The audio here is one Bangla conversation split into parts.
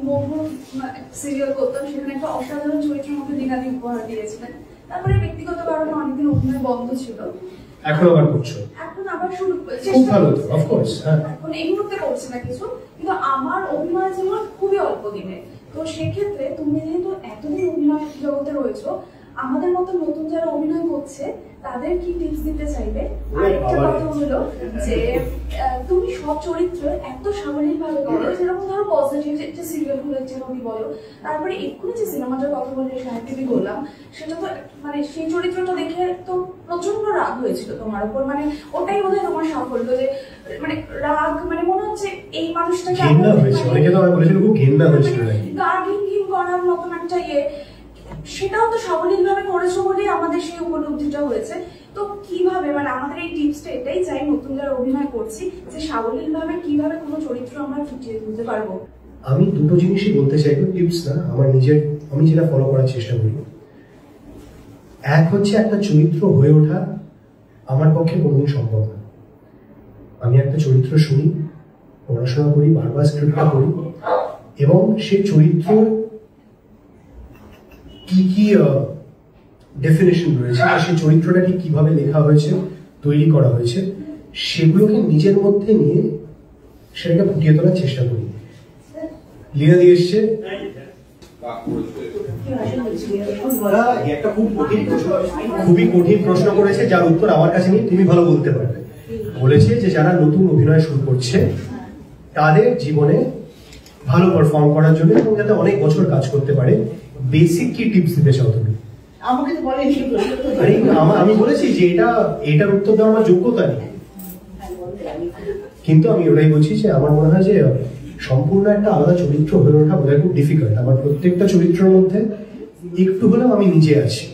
বহু সিরিয়াল করতাম, সেখানে একটা অসাধারণ চরিত্রের মধ্যে দীনাদি উপহার দিয়েছিলেন। তারপরে ব্যক্তিগত কারণে অনেকদিন অভিনয় বন্ধ ছিল, এখন আবার করছো? এখন আবার শুরু খুব ভালো তো, অফ কোর্স। হ্যাঁ, এখন এই মুহূর্তে করছি না কিছু, কিন্তু আমার অভিনয় জীবন খুবই অল্প দিনে। তো সেক্ষেত্রে তুমি যেহেতু এতদিন অভিনয় জগতে রয়েছো, আমাদের মতো নতুন যারা অভিনয় করছে তাদের কি টিপস দিতে চাইবে? আরেকটা কথা হলো যে তুমি সব চরিত্র এত সাবলীল ভাবে করো, যেরকম ধরো পজিটিভ যে সিরিয়াল গুলো যেরকমই বলো, তারপরে এক্ষুনি যে সিনেমাটার কথা বলে সাহিত্যিক বললাম, সেটা তো মানে সেই চরিত্রটা দেখে তো প্রচন্ড রাগ হয়েছিল তোমার উপর, মানে ওটাই বোধহয় তোমার সাফল্য, যে মানে রাগ, মানে মনে হচ্ছে এই মানুষটাকে ঘেন্না হয়েছে, অনেকে তো আমার বলেছিল খুব ঘেন্না হয়েছিল, গা ঘিন ঘিন করার মতন একটা ইয়ে, সেটাও তো সাবলীল ভাবে করেছো বলেই আমাদের সেই উপলব্ধিটা হয়েছে। তো কিভাবে, মানে আমাদের এই টিপসটা এটাই চাই নতুন যারা অভিনয় করছি, যে সাবলীল ভাবে কিভাবে কোনো চরিত্র আমরা ফুটিয়ে তুলতে পারবো। আমি দুটো জিনিসই বলতে চাইবো, টিপস না, আমার নিজের, আমি যেটা ফলো করার চেষ্টা করি। এক হচ্ছে একটা চরিত্র হয়ে ওঠা আমার পক্ষে কোনোদিন সম্ভব না। আমি একটা চরিত্র শুনি, পড়াশোনা করি, বারবার স্ক্রিপ্টটা করি, এবং সেই চরিত্র কি কি ডেফিনেশন রয়েছে, সেই চরিত্রটা ঠিক কিভাবে লেখা হয়েছে, তৈরি করা হয়েছে, সেগুলোকে নিজের মধ্যে নিয়ে সেটাকে ফুটিয়ে তোলার চেষ্টা করি। লীনা দিয়ে এসছে, একটা খুবই কঠিন প্রশ্ন করেছে, যার উত্তর আমার কাছে নেই, তুমি ভালো বলতে পারবে। বলেছে যে যারা নতুন অভিনয় শুরু করছে তাদের জীবনে ভালো পারফর্ম করার জন্য এবং যাতে অনেক বছর কাজ করতে পারে, বেসিক কি টিপস দিতে চাও তুমি? আমাকে তো বলেনি, আমি বলেছি যে এটার উত্তর দেওয়ার আমার যোগ্যতা নেই, কিন্তু আমি ওটাই বলছি যে আমার মনে হয় যে সম্পূর্ণ একটা আলাদা চরিত্র হয়ে ওঠা বোধহয় খুব ডিফিকাল্ট। আমার প্রত্যেকটা চরিত্রের মধ্যে একটু হলেও আমি নিজে আছি,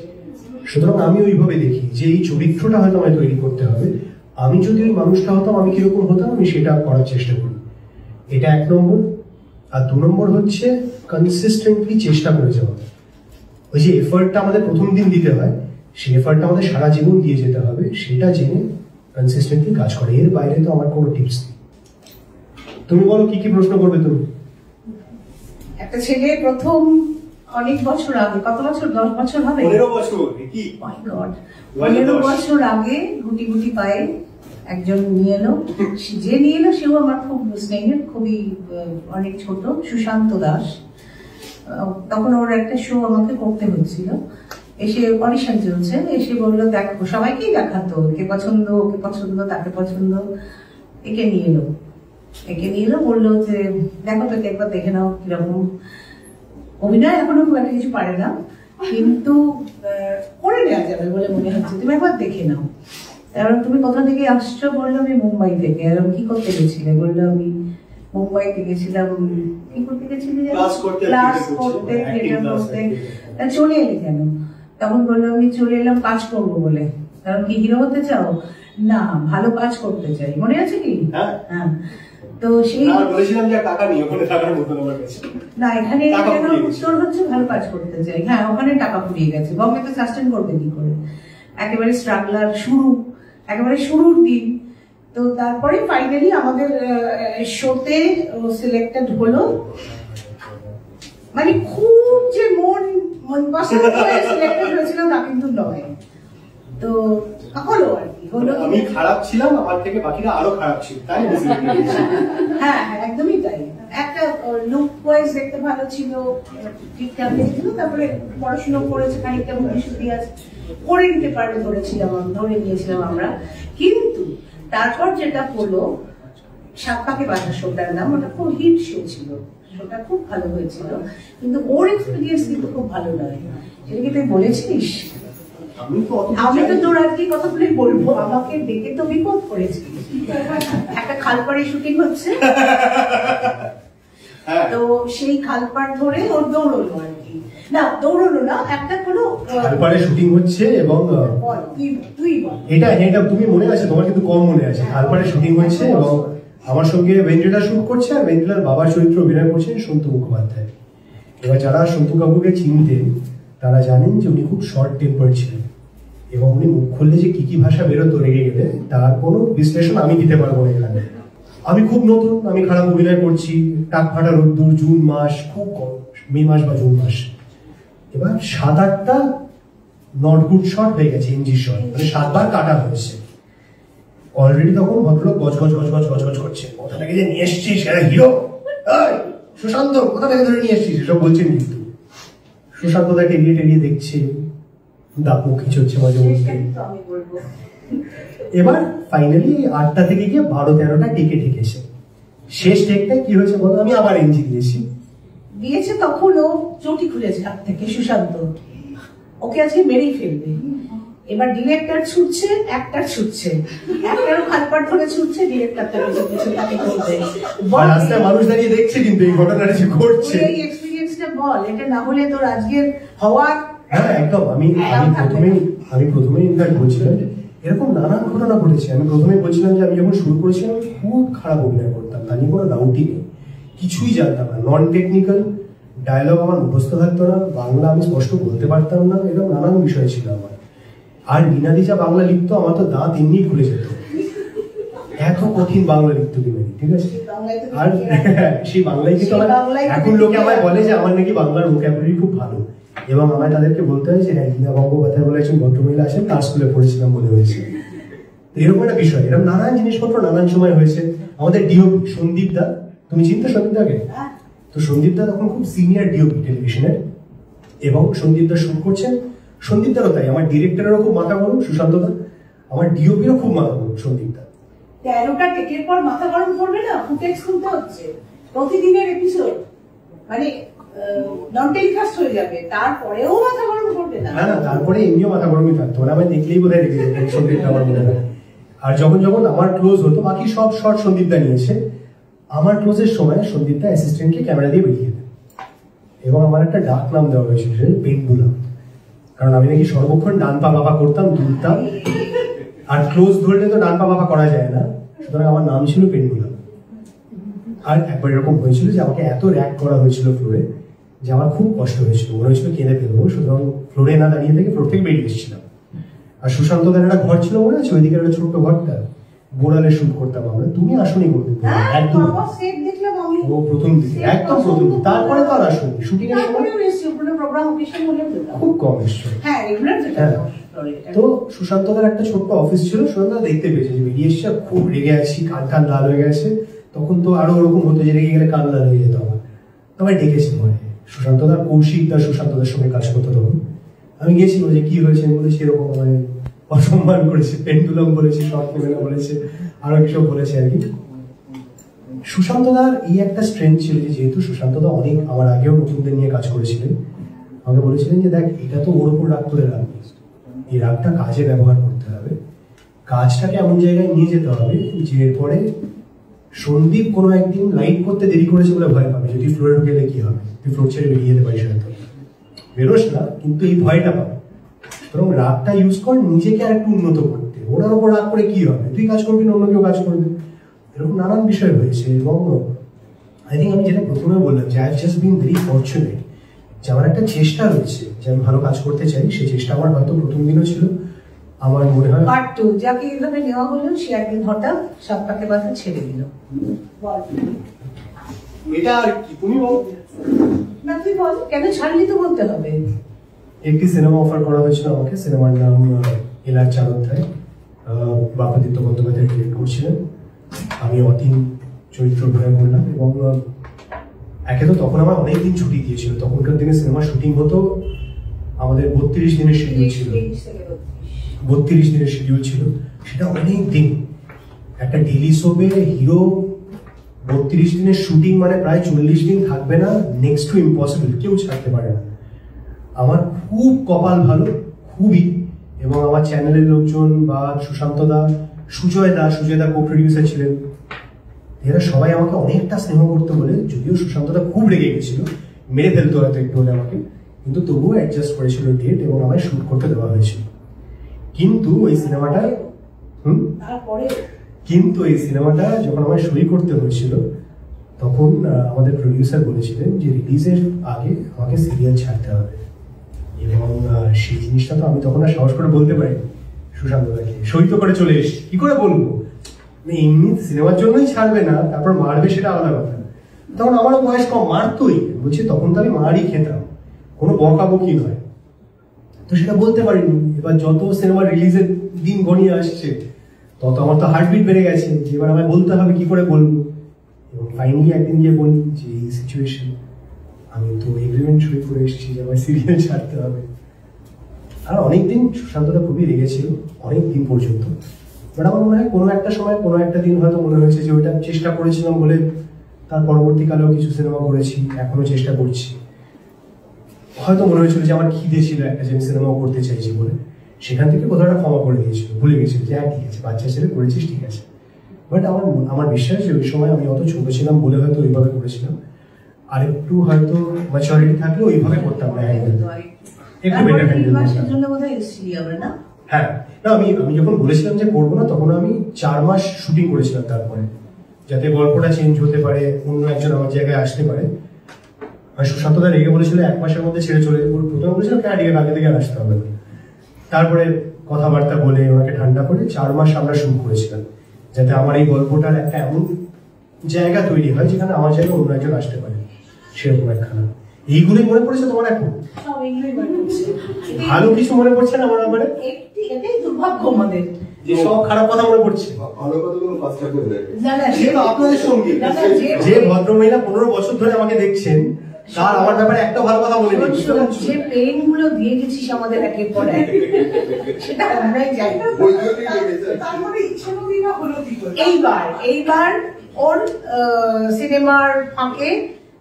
সুতরাং আমি ওইভাবে দেখি যে এই চরিত্রটা হয়তো আমায় তৈরি করতে হবে। আমি যদি ওই মানুষটা হতাম, আমি কিরকম হতাম, আমি সেটা করার চেষ্টা করি। এটা এক নম্বর। আর দু নম্বর হচ্ছে কনসিস্টেন্টলি চেষ্টা করে যাওয়া। ওই যে এফার্টটা আমাদের প্রথম দিন দিতে হয়, সেই এফার্টটা আমাদের সারা জীবন দিয়ে যেতে হবে, সেটা জেনে কনসিস্টেন্টলি কাজ করে। এর বাইরে তো আমার কোনো টিপস নেই। তুমি বলো কি কি প্রশ্ন করবে তুমি? একটা ছেলে প্রথম অনেক বছর আগে, কত বছর, 10 বছর হবে, 15 বছর, কি মাই গড, 15 বছর আগে গুটি গুটি পায়ে একজন নিয়ে এলো। যে নিয়ে এলো সেও আমার খুব স্নেহের, খুবই অনেক ছোট, সুশান্ত দাস। তখন ওর একটা শো আমাকে করতে হচ্ছিল, এসে অডিশন চলছে, এসে বললো দেখো, সবাইকেই দেখাতো, ওকে পছন্দ, ওকে পছন্দ, তাকে পছন্দ, একে নিয়ে এলো। বললো যে দেখো, তোকে একবার দেখে নাও কিরকম অভিনয়, এখনো খুব একটা কিছু পারে না, কিন্তু করে নেওয়া যাবে বলে মনে হচ্ছে, তুমি একবার দেখে নাও। এবার তুমি কোথা থেকে আসছো? বললো আমি মুম্বাই থেকে। আর কি করতে গেছিলে? বললো আমি মুম্বাইতে গেছিলাম। কি করতে গেছিলি? ক্লাস করতে, থিয়েটার করতে। চলে এলি কেন? তখন বললো আমি চলে এলাম কাজ করবো বলে। কারণ কি হিরো হতে চাও? না, ভালো কাজ করতে চাই। মনে আছে কি? হ্যাঁ। তো সেই বলেছিলাম যে টাকা নিয়ে ওখানে টাকার মতো আমার কাছে না, এখানে উত্তর হচ্ছে ভালো কাজ করতে চাই। হ্যাঁ, ওখানে টাকা পুড়িয়ে গেছে, বম্বে তো সাস্টেন করবে কি করে? একেবারে স্ট্রাগলার, একেবারে শুরুর দিন। তো তারপরে ফাইনালি আমাদের শোতে সিলেক্টেড হলো, মানে খুব যে মন পছন্দ করে সিলেক্টেড হয়েছিল তা কিন্তু নয়। তো হলো আর কি, হলো। আমি খারাপ ছিলাম, আমার থেকে বাকিরা আরো খারাপ ছিল, তাই? হ্যাঁ, একদমই তাই। একটা লুক ওয়াইজ দেখতে ভালো ছিল, ঠিকঠাক দেখছিল, তারপরে পড়াশোনা করেছে, খানিকটা ভবিষ্যৎ আছে, করে নিতে পারবে ধরে নিয়েছিলাম আমরা। কিন্তু তারপর যেটা হলো, সাত পাকে বাঁধা শোটার নাম, ওটা খুব হিট শো ছিল, শোটা খুব ভালো হয়েছিল, কিন্তু ওর এক্সপিরিয়েন্স কিন্তু খুব ভালো নয়। সেটা কি তুই বলেছিস? আমি তো তোর আজকে কথাগুলোই বলবো, আমাকে দেখে তো বিপদ করেছি। একটা খালপাড়ে শুটিং হচ্ছে, তো সেই খালপাড় ধরে ওর দৌড়লো আর কি, না দৌড়লো না, একটা কোনো খালপাড়ে শুটিং হচ্ছে এবং এটা তুমি মনে আছে, তোমার কিন্তু কম মনে আছে। খালপাড়ে শুটিং হচ্ছে এবং আমার সঙ্গে ভেন্দ্রিলা শুট করছে, আর ভেন্দ্রিলার বাবার চরিত্র অভিনয় করছেন সন্তু মুখোপাধ্যায়। এবার যারা সন্তু কাকুকে চিনতেন তারা জানেন যে উনি খুব শর্ট টেম্পার ছিলেন, এবং উনি মুখ খুললে যে কি কি ভাষা বেরোতো রেগে গেলে, তার কোনো বিশ্লেষণ আমি দিতে পারবো না এখানে। আমি খুব নতুন, আমি খারাপ অভিনয় করছি, টাক ফাটা রোদ্দুর, জুন মাস, খুব কম, মে মাস বা জুন মাস। এবার 7-8টা নট গুড শট হয়ে গেছে, এনজি শট, মানে 7বার কাটা হয়েছে। অলরেডি তখন ভদ্রলোক গজ গজ গজ গজ গজ গজ করছে, কোথা থেকে যে নিয়ে এসছিস সেটা হিরো, সুশান্ত কোথা থেকে ধরে নিয়ে এসছিস এসব বলছেন। কিন্তু সুশান্ত তাকে এড়িয়ে টেড়িয়ে দেখছে, দাঁত মুখ কিছু হচ্ছে মাঝে মধ্যে। এবার ফাইনালি 8টা থেকে গিয়ে 12-13টা টেকে ঠেকেছে। শেষ টেকটাই কি হয়েছে বলো, আমি আবার এনজি দিয়েছে। তখন ও চটি খুলেছে হাত থেকে সুশান্ত, ওকে আজকে মেরেই ফেলবে। এবার ডিরেক্টর ছুটছে, অ্যাক্টর ছুটছে, অ্যাক্টরও হাত পা ধরে ছুটছে, ডিরেক্টরটা কিছু তাকে বলতে। রাস্তায় মানুষ দাঁড়িয়ে দেখছে কিন্তু এই ঘটনাটা যে ঘটছে। এই এক্সপেরিয়েন্সটা বল, এটা না হলে তোর আজকের হওয়া। হ্যাঁ একদম, আমি প্রথমেই ইনফ্যাক্ট বলছিলাম এরকম নানান ঘটনা ঘটেছে। আমি প্রথমেই বলছিলাম যে আমি যখন শুরু করেছিলাম খুব খারাপ অভিনয় করতাম, তা নিয়ে কোনো ডাউটই নেই, কিছুই জানতাম না, নন টেকনিক্যাল, ডায়লগ আমার মুখস্থ থাকতো না, বাংলা আমি স্পষ্ট বলতে পারতাম না, এরকম নানান বিষয় ছিল আমার। আর লীনাদি যা বাংলা লিখতো আমার তো দাঁত এমনি খুলে যেত, এত কঠিন বাংলা লিখতো লীনাদি, ঠিক আছে। আর সেই বাংলায় কিন্তু এখন লোকে আমায় বলে যে আমার নাকি বাংলার ভোকাবুলারি খুব ভালো, এবং আমায় তাদেরকে বলতে হয় যে হ্যাঁ লীনা বন্দ্যোপাধ্যায় বলে একজন ভদ্রমহিলা আছেন, তার স্কুলে পড়েছিলাম বলে হয়েছে। এরকম একটা বিষয়, এরকম নানান জিনিসপত্র নানান সময় হয়েছে। আমাদের ডিওপি সন্দীপ দা, তুমি চিনতে সন্দীপ দাকে? তো সন্দীপ দা তখন খুব সিনিয়র ডিওপি টেলিভিশনের, এবং সন্দীপ দা শুট করছেন। সন্দীপ দারও তাই, আমার ডিরেক্টরেরও খুব মাথা গরম সুশান্ত দা, আমার ডিওপিরও খুব মাথা গরম সন্দীপ দা। 13টা টেকের পর মাথা গরম করবে না, ফুটেজ খুলতে হচ্ছে, প্রতিদিনের এপিসোড, মানে নন টেলিকাস্ট হয়ে যাবে, তারপরেও মাথা গরম করবে না। না, তারপরে এমনিও মাথা গরমই থাকতো, মানে আমি দেখলেই বোধহয় রেখে যেতেন সন্দীপটা আমার মনে হয়। আর যখন যখন আমার ক্লোজ হতো, বাকি সব শট সন্দীপদা নিয়েছে, আমার ক্লোজের সময় সন্দীপদা অ্যাসিস্ট্যান্টকে ক্যামেরা দিয়ে বেরিয়ে দেন, এবং আমার একটা ডাক নাম দেওয়া হয়েছিল পেন্ডুলাম, কারণ আমি নাকি সর্বক্ষণ ডান পা বাবা করতাম, দুলতাম, আর ক্লোজ ধরলে তো ডান পা বাবা করা যায় না, সুতরাং আমার নাম ছিল পেন্ডুলাম। আর একবার এরকম হয়েছিল যে আমাকে এত র্যাক করা হয়েছিল ফ্লোরে যে আমার খুব কষ্ট হয়েছিল, মনে হয়েছিল কেঁদে ফেলবো, সুতরাং ফ্লোরে না দাঁড়িয়ে থেকে ফ্লোর থেকে বেরিয়ে এসেছিলাম। আর সুশান্তদের একটা ঘর ছিল মনে আছে, ওইদিকে একটা ছোট্ট ঘরটা, বোড়ালে শুট করতাম আমরা, তুমি আসনি করতে একদম, ও প্রথম দিকে, একদম প্রথম দিকে, তারপরে তো আর আসনি শুটিং এর সময়, খুব কম এসছো। তো সুশান্তদের একটা ছোট্ট অফিস ছিল, সুশান্ত দেখতে পেয়েছে যে বেরিয়ে এসছে, খুব রেগে আছি, কান টান লাল হয়ে গেছে, তখন তো আরো ওরকম হতো যে রেগে গেলে কান লাল হয়ে যেত আমার, তবে ডেকেছে মনে সুশান্তদার, কৌশিকদার সুশান্তদের সঙ্গে কাজ করতো তখন। আমি গেছি, বলছে কি হয়েছে, বলেছি এরকম মানে অসম্মান করেছে, পেন্ডুলাম বলেছে, শর্ট নেবে বলেছে, আরো কিছু বলেছে আর কি। সুশান্তদার এই একটা স্ট্রেংথ ছিল যে যেহেতু সুশান্তদা অনেক আমার আগেও নতুনদের নিয়ে কাজ করেছিলেন, আমাকে বলেছিলেন যে দেখ এটা তো ওর উপর রাগ করে রাখবি, এই রাগটা কাজে ব্যবহার করতে হবে, কাজটাকে এমন জায়গায় নিয়ে যেতে হবে যে এরপরে সন্দীপ কোনো একদিন লাইট করতে দেরি করেছে বলে ভয় পাবে, যদি ফ্লোরে ঢুকে গেলে কি হবে, তুই ফ্লোর ছেড়ে বেরিয়ে যেতে পারিস হয়তো, বেরোস না কিন্তু এই ভয়টা পাবে, সুতরাং রাগটা ইউজ কর নিজেকে আর একটু উন্নত করতে, ওনার উপর রাগ করে কি হবে, তুই কাজ করবি না অন্য কেউ কাজ করবে, এরকম নানান বিষয় হয়েছে। এবং আই থিঙ্ক আমি যেটা প্রথমে বললাম যে I have just been very fortunate, যে আমার একটা চেষ্টা রয়েছে যে আমি ভালো কাজ করতে চাই, সেই চেষ্টা আমার হয়তো প্রথম দিনও ছিল, আমার মনে হয়। পার্ট 2 যাকে এইভাবে নেওয়া হলো সে একদিন হঠাৎ সাপটাকে মাথা ছেড়ে দিল। এটা আর কি তুমি বল না, তুই বল কেন ছাড়লি, তো বলতে হবে। একটি সিনেমা অফার করা হয়েছিল আমাকে, সিনেমার নাম এলার চার অধ্যায়, বাপাদিত্য বন্দ্যোপাধ্যায় ডিরেক্ট করছিলেন, আমি অতীন চরিত্র অভিনয় করলাম। এবং একে তো তখন আমার অনেকদিন ছুটি দিয়েছিল, তখনকার দিনে সিনেমা শুটিং হতো আমাদের 32 দিনের শিডিউল ছিল, 32 দিনের শিডিউল ছিল, সেটা অনেক দিন। একটা ডেলি শোবে হিরো 32 দিনের শুটিং মানে প্রায় 40 দিন থাকবে না, নেক্সট টু ইম্পসিবল, কেউ ছাড়তে পারে না। আমার খুব কপাল ভালো, খুবই, এবং আমার চ্যানেলের লোকজন বা সুশান্ত দা, সুজয় দা কো প্রডিউসার ছিলেন, এরা সবাই আমাকে অনেকটা স্নেহ করতে বলে, যদিও সুশান্ত দা খুব রেগে গেছিল, মেরে ফেলতো হয়তো একটু হলে আমাকে, কিন্তু তবুও অ্যাডজাস্ট করেছিল ডেট এবং আমায় শুট করতে দেওয়া হয়েছিল। কিন্তু ওই সিনেমাটা যখন আমায় সই করতে হয়েছিল, তখন আমাদের প্রডিউসার বলেছিলেন যে রিলিজের আগে আমাকে সিরিয়াল ছাড়তে হবে, এবং সেই জিনিসটা তো আমি তখন আর সাহস করে বলতে পারি সুশান্ত দাকে, সই তো করে চলে এসেছি, কি করে বলবো, এমনি সিনেমার জন্যই ছাড়বে না, তারপর মারবে সেটা আলাদা কথা। তখন আমারও বয়স কম, মারতোই, বলছি তখন তো আমি মারই খেতাম, কোনো বকাবকি নয়। তো সেটা বলতে পারিনি। এবার যত সিনেমা রিলিজের দিন গড়িয়ে আসছে তত আমার তো হার্টবিট বেড়ে গেছে, এবার আমায় বলতে হবে, কি করে বলবো। এবং ফাইনালি একদিন গিয়ে বলি যে এই সিচুয়েশন, আমি তো এগ্রিমেন্ট সই করে এসেছি যে আমার সিরিয়াল ছাড়তে হবে। আর অনেকদিন সুশান্তটা খুবই রেগেছিল, অনেক দিন পর্যন্ত। বাট আমার মনে হয় কোনো একটা সময় কোনো একটা দিন হয়তো মনে হয়েছে যে ওইটা চেষ্টা করেছিলাম বলে তার পরবর্তীকালেও কিছু সিনেমা করেছি, এখনো চেষ্টা করছি। হয়তো মনে হয়েছিল যে আমার খিদে ছিল একটা, যে আমি সিনেমাও করতে চাইছি বলে, সেখান থেকে কোথাও একটা ক্ষমা করে দিয়েছিল, ভুলে গেছিল যে হ্যাঁ ঠিক আছে, বাচ্চা ছেলে করেছিস, ঠিক আছে। বাট আমার বিশ্বাস যে ওই সময় আমি অত ছোট ছিলাম বলে হয়তো ওইভাবে করেছিলাম। আর একটু হয়তো ম্যাচুরিটি থাকলে ওইভাবে করতাম না, একটু বেটার হ্যান্ডেল করতাম। হ্যাঁ, না আমি যখন বলেছিলাম যে করবো না, তখন আমি 4 মাস শুটিং করেছিলাম তারপরে, যাতে গল্পটা চেঞ্জ হতে পারে, অন্য একজন আমার জায়গায় আসতে পারে। আর সুশান্তদা রেগে বলেছিল 1 মাসের মধ্যে ছেড়ে চলে যাবো। প্রথমে বলেছিল কেন ঠিক আগে থেকে আসতে হবে না। তারপরে কথাবার্তা বলে ওনাকে ঠান্ডা করে 4 মাস আমরা শুরু করেছিলাম, যাতে আমার এই গল্পটার একটা এমন জায়গা তৈরি হয় যেখানে আমার জায়গায় অন্য একজন আসতে পারে, সেরকম একখানা। এইগুলোই মনে পড়েছে তোমার এখন? ভালো কিছু মনে পড়ছে না আমার ব্যাপারে? দুর্ভাগ্য আমাদের যে সব খারাপ কথা মনে পড়ছে। ভালো কথাগুলো ফার্স্ট করে আপনাদের সঙ্গে যে ভদ্রমহিলা 15 বছর ধরে আমাকে দেখছেন, তার আমার ব্যাপারে একটা ভালো কথা মনে নেই। যে পেন গুলো দিয়ে গেছিস আমাদের একের পর এক, সেটা আমরাই জানি। এইবার ওর সিনেমার ফাঁকে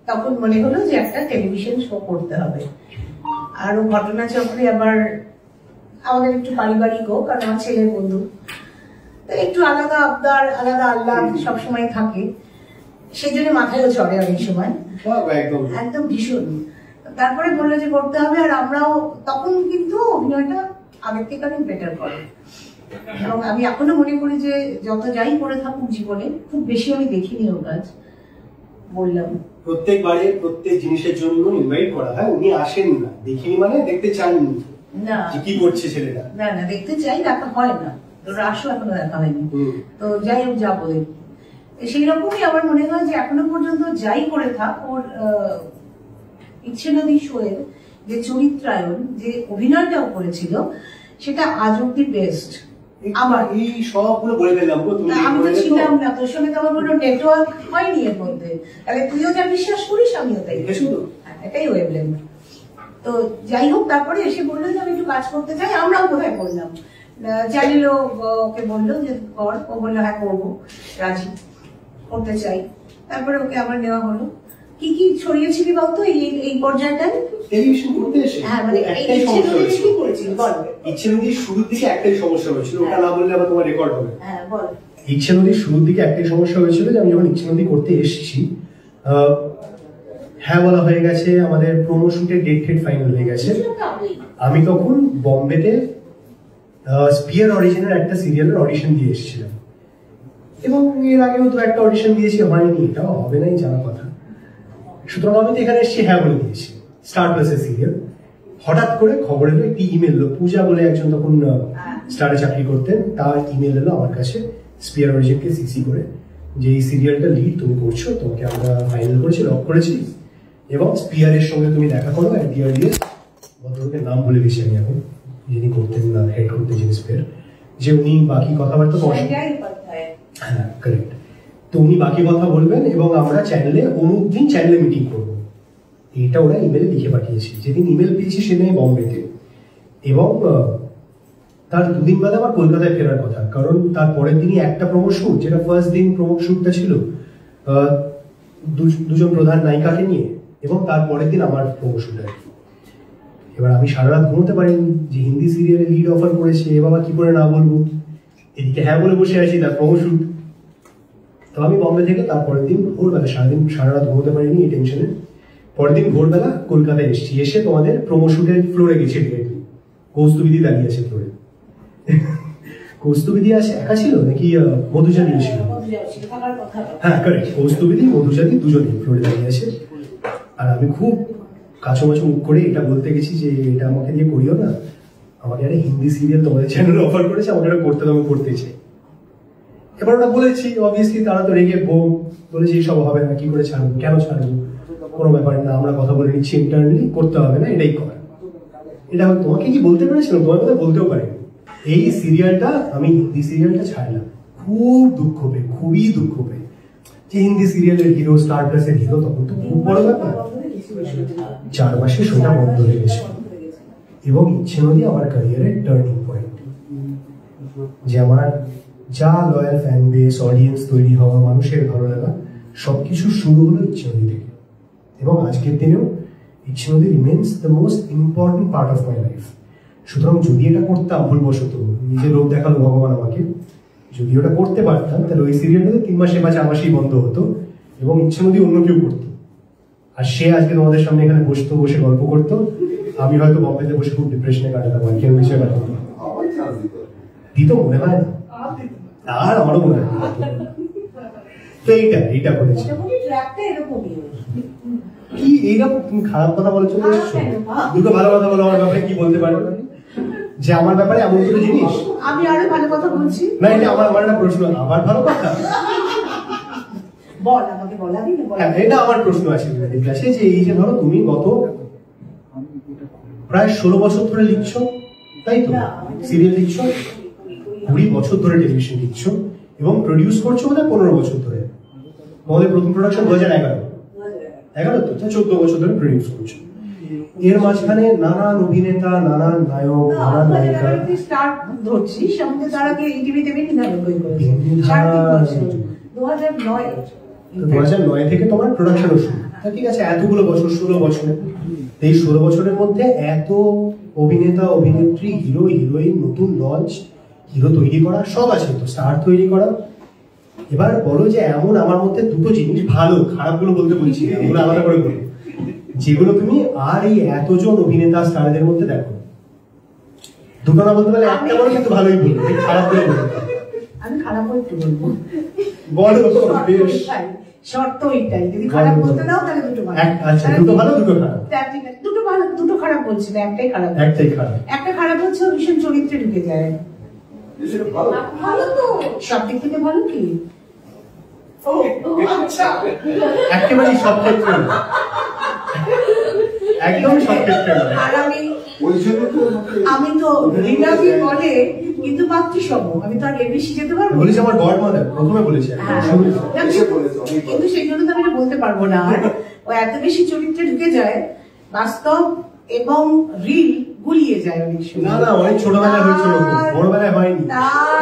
তখন মনে হলো যে একটা টেলিভিশন শো করতে হবে। আর ও ঘটনাচক্রে আবার আমাদের একটু পারিবারিক হোক, কারণ আমার ছেলের বন্ধু, একটু আলাদা আবদার, আলাদা আল্লাহ সবসময় থাকে, সেই জন্য মাথায়ও চড়ে অনেক সময়, একদম ভীষণ। তারপরে বললো যে করতে হবে, আর আমরাও তখন কিন্তু অভিনয়টা আগের থেকে অনেক বেটার করে। এবং আমি এখনো মনে করি যে যত যাই করে থাকুক জীবনে, খুব বেশি আমি দেখিনি ওর কাজ। বললাম প্রত্যেকবারে প্রত্যেক জিনিসের জন্য ইনভাইট করা হয়, উনি আসেন না, দেখিনি মানে দেখতে চাননি না কি করছে ছেলেটা। না না, দেখতে চাই, দেখা হয় না, রাসও এখনো দেখা হয়নি। তো যাই হোক, যাবো দেখি। সেই রকমই আমার মনে হয় যে এখনো পর্যন্ত যাই করে থাক, ওর ইচ্ছে নদী শোয়ের যে চরিত্রায়ন, যে অভিনয়টাও করেছিল, সেটা আজ অব্দি বেস্ট। আমার এই সবগুলো বলে দিলাম, আমি তো ছিলাম না, তোর সঙ্গে তো আমার কোনো নেটওয়ার্ক হয়নি এর মধ্যে, তাহলে তুইও যা বিশ্বাস করিস আমিও তাই, এটাই ওয়েবলেন্থ। তো যাই হোক, তারপরে এসে বললো যে আমি একটু কাজ করতে চাই, আমরাও কোথায় করলাম, জানিলো ওকে বললো যে কর, ও বললো হ্যাঁ করবো, রাজি, করতে চাই। তারপরে ওকে আবার নেওয়া হলো। কি কি ছড়িয়েছিলি বলতো এই পর্যায়টায়? টেলিভিশন করতে এসে হ্যাঁ, মানে একটাই সমস্যা হয়েছিল। কি করেছিস বল? ইচ্ছে নদীর শুরুর দিকে একটাই সমস্যা হয়েছিল, ওটা না বললে আবার তোমার রেকর্ড হবে। হ্যাঁ বল। ইচ্ছে নদীর শুরুর দিকে একটাই সমস্যা হয়েছিল যে আমি যখন ইচ্ছে নদী করতে এসেছি, হ্যাঁ বলা হয়ে গেছে, আমাদের প্রোমো শুটের ডেট ফাইনাল হয়ে গেছে। আমি তখন বম্বেতে স্পিয়ার অরিজিনের একটা সিরিয়ালের অডিশন দিয়ে এসেছিলাম, এবং এর আগেও তো একটা অডিশন দিয়েছি, হয়নি, এটাও হবে নাই জানা কথা। সুতরাং আমি তো এখানে এসেছি হ্যাঁ বলে দিয়েছি, স্টার প্লাসের সিরিয়াল। হঠাৎ করে খবর এলো, একটি ইমেল এলো, পূজা বলে একজন তখন স্টারে চাকরি করতেন, তার ইমেল এলো আমার কাছে, স্পিয়ার অরিজিনকে সিসি করে, যে এই সিরিয়ালটা লিড তুমি করছো, তোমাকে আমরা ফাইনাল করেছি, লক করেছি, এবং স্পিয়ারের সঙ্গে তুমি দেখা করো অ্যাট দি আর্লিয়েস্ট। ভদ্রলোকের নাম ভুলে গেছি আমি এখন, যিনি করতেন না, হেড করতেন যিনি স্পিয়ার, যে উনি বাকি কথাবার্তা হ্যাঁ কারেক্ট। তো উনি বাকি কথা বলবেন এবং আমরা চ্যানেলে অমুক দিন চ্যানেলে মিটিং করবো, এইটা ওরা ইমেলে লিখে পাঠিয়েছে। যেদিন ইমেল পেয়েছি সেদিন বম্বেতে, এবং তার 2 দিন বাদে আমার কলকাতায় ফেরার কথা, কারণ তার পরের দিনই একটা প্রোমো শুট, যেটা ফার্স্ট দিন প্রোমো শুটটা ছিল দুজন প্রধান নায়িকাকে নিয়ে, এবং তার পরের দিন আমার প্রোমো শুট আর কি। এবার আমি সারা রাত ঘুমোতে পারিনি, যে হিন্দি সিরিয়ালে লিড অফার করেছে, এ বাবা কি করে না বলবো, এদিকে হ্যাঁ বলে বসে আছি, তার প্রোমো শুট। তো আমি বম্বে থেকে তারপরের দিন ভোরবেলা, সারা রাত ঘুমোতে পারিনি এই টেনশনে। পরের দিন ভোরবেলা কলকাতায় এসেছি, এসে তোমাদের প্রোমো শুটের ফ্লোরে গেছি, কৌস্তুবিদি দাঁড়িয়ে আছে ফ্লোরে। কৌস্তুবিদি আছে একা ছিল নাকি মধুজাতি ছিল? হ্যাঁ কারেক্ট, কৌস্তুবিদি মধুজাতি দুজনেই ফ্লোরে দাঁড়িয়ে আছে। আর আমি খুব কাছামাছি মুখ করে এটা বলতে গেছি যে এটা আমাকে দিয়ে করিও না, আমাকে একটা হিন্দি সিরিয়াল তোমাদের চ্যানেলে অফার করেছে, আমাকে এটা করতে, আমি করতে চাই। এবার ওটা বলেছি, অবভিয়াসলি তারা তো রেগে বোম বলেছি এইসব হবে না, কি করে ছাড়বো, কেন ছাড়বো, কোনো ব্যাপার না, আমরা কথা বলে নিচ্ছি ইন্টারনালি, করতে হবে না, এটাই কর। এটা তোমাকে কি বলতে পেরেছিলাম, তোমার কথা বলতেও পারিনি। এই সিরিয়ালটা, আমি হিন্দি সিরিয়ালটা ছাড়লাম খুব দুঃখ পেয়ে, খুবই দুঃখ পেয়ে, যে হিন্দি সিরিয়ালের হিরো, স্টার প্লাসের হিরো, তখন তো খুব বড় ব্যাপার। 4 মাসে শোটা বন্ধ হয়ে গেছে, এবং ইচ্ছে নদী আমার ক্যারিয়ারের টার্নিং পয়েন্ট। যে আমার যা লয়াল ফ্যান বেস, অডিয়েন্স তৈরি হওয়া, মানুষের ভালো লাগা, সবকিছু শুরু হলো ইচ্ছে নদী থেকে। এবং আজকের দিনেও ইচ্ছে নদী remains the most important part of my life. সুতরাং যদি এটা করতাম ভুলবশত, নিজের লোক দেখালো ভগবান আমাকে, যদি ওটা করতে পারতাম, তাহলে ওই সিরিয়ালটা 3 মাসে বা 4 মাসেই বন্ধ হতো, এবং ইচ্ছে নদী অন্য কেউ করতো। আর সে আজকে তোমাদের সামনে এখানে বসতো, বসে গল্প করতো, আমি হয়তো বম্বেতে বসে খুব ডিপ্রেশনে কাটাতাম, আর কেউ বিষয়ে কাটাতাম। দিত মনে হয় না, আর আমারও মনে হয়। তো এইটা করেছি কি, এইরকম তুমি খারাপ কথা বলেছো, দুটো ভালো কথা বলো আমার ব্যাপারে, কি বলতে পারো যে আমার ব্যাপারে এমন কোনো জিনিস? আমি আরো ভালো কথা বলছি না, এটা আমার একটা প্রশ্ন, আবার ভালো কথা বল, আমাকে বলা দিন। এটা আমার প্রশ্ন আছে যে এই যে ধরো তুমি গত প্রায় 16 বছর ধরে লিখছো, তাই তো? সিরিয়াল লিখছো, 20 বছর ধরে টেলিভিশন লিখছো, এবং প্রডিউস করছো বোধহয় 15 বছর ধরে। আমাদের প্রথম প্রোডাকশন 2011 তো 14 বছর ধরে প্রডিউস করছো। এর মাঝখানে নানান অভিনেতা, নানান নায়ক, নানান নায়িকা স্টার্ট ধরছি, সঙ্গে তার আগে টিভিতে বিনিধান বই করেছি 2009 থেকে তোমার প্রোডাকশনও শুরু। ঠিক আছে, এতগুলো বছর, 16 বছর। এই 16 বছরের মধ্যে এত অভিনেতা, অভিনেত্রী, হিরো, হিরোইন, নতুন লঞ্চ, হিরো তৈরি করা, সব আছে তো, স্টার তৈরি করা। এবার বলো যে এমন আমার মধ্যে দুটো জিনিস, ভালো খারাপগুলো বলতে বলছি, এগুলো আলাদা করে বলো, যেগুলো তুমি আর এই এতজন অভিনেতা স্টারদের মধ্যে দেখো। দুটো না বলতে পারলে একটা বলো, কিন্তু ভালোই বলবো, খারাপ করে বলবো। আমি খারাপ একটু বলবো, বলো বেশ। শর্ত এইটাই, যদি খারাপ বলতে দাও তাহলে দুটো ভালো। আচ্ছা, দুটো ভালো, দুটো খারাপ। দুটো ভালো, দুটো খারাপ বলছি না, একটাই খারাপ। একটা খারাপ হচ্ছে ভীষণ চরিত্রে ঢুকে যায়। ভালো তো, সব দিক থেকে ভালো কি? একেবারে সব ক্ষেত্রে, একদম সব ক্ষেত্রে। আর আমি তো রিনাবি বলে কিন্তু মাতৃসম, আমি তো আর এবিসি যেতে পারবো। বলেছি আমার গড মাদার, প্রথমে বলেছি, কিন্তু সেই জন্য তো আমি বলতে পারবো না। ও এত বেশি চরিত্রে ঢুকে যায়, বাস্তব এবং রিল গুলিয়ে যায় অনেক সময়। না, অনেক ছোটবেলায় হয়েছিল, বড়বেলায় হয়নি,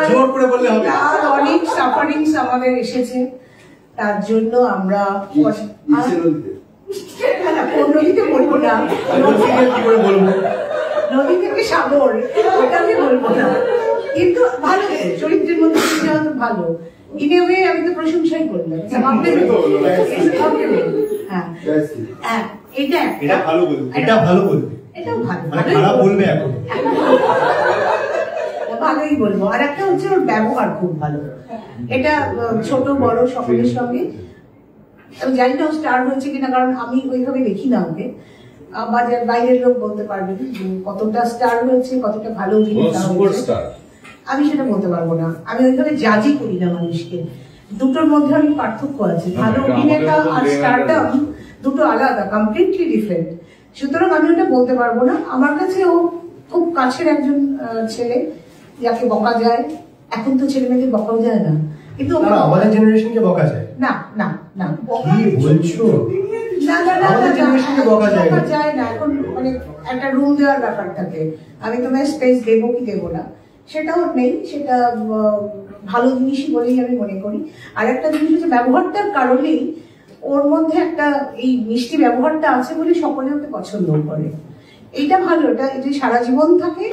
জোর করে বললে হবে। তার অনেক সাফারিংস আমাদের এসেছে, তার জন্য আমরা নদীতে বলবো না, নদী থেকে সাগর, ওটা আমি বলবো না, কিন্তু ভালো চরিত্রের মধ্যে ভালো। ইন এ ওয়ে আমি তো প্রশংসাই করলাম। হ্যাঁ, এটা ভালো বলবে, এটা ভালো বলবে, এটাও ভালো, মানে খারাপ বলবে এখন, ভালোই বলবো। আর একটা হচ্ছে ওর ব্যবহার খুব ভালো, এটা ছোট বড় সকলের সঙ্গে। আমি জানি না ও স্টার হয়েছে কিনা, কারণ আমি ওইভাবে দেখি না ওকে, বাইরের লোক বলতে পারবে কতটা স্টার হয়েছে, কতটা ভালো অভিনেতা হয়েছে, আমি সেটা বলতে পারবো না। আমি ওইভাবে জাজই করি না মানুষকে। দুটোর মধ্যে অনেক পার্থক্য আছে, ভালো অভিনেতা আর স্টারডম দুটো আলাদা, কমপ্লিটলি ডিফারেন্ট। সুতরাং আমি ওটা বলতে পারবো না। আমার কাছে ও খুব কাছের একজন ছেলে, যাকে বকা যায়। এখন তো ছেলে মেয়েদের বকাও যায় না, কিন্তু আমাদের জেনারেশনকে বকা যায় না। না না, কি বলছো? যায় না এখন, মানে একটা রুল দেওয়ার ব্যাপার থাকে, আমি তোমায় স্পেস দেবো কি দেবো না সেটাও নেই। সেটা ভালো জিনিসই বলেই আমি মনে করি। আর একটা জিনিস হচ্ছে ব্যবহারটার কারণেই ওর মধ্যে একটা এই মিষ্টি ব্যবহারটা আছে বলে সকলে ওকে পছন্দ করে। এইটা ভালো, এটা সারা জীবন থাকে।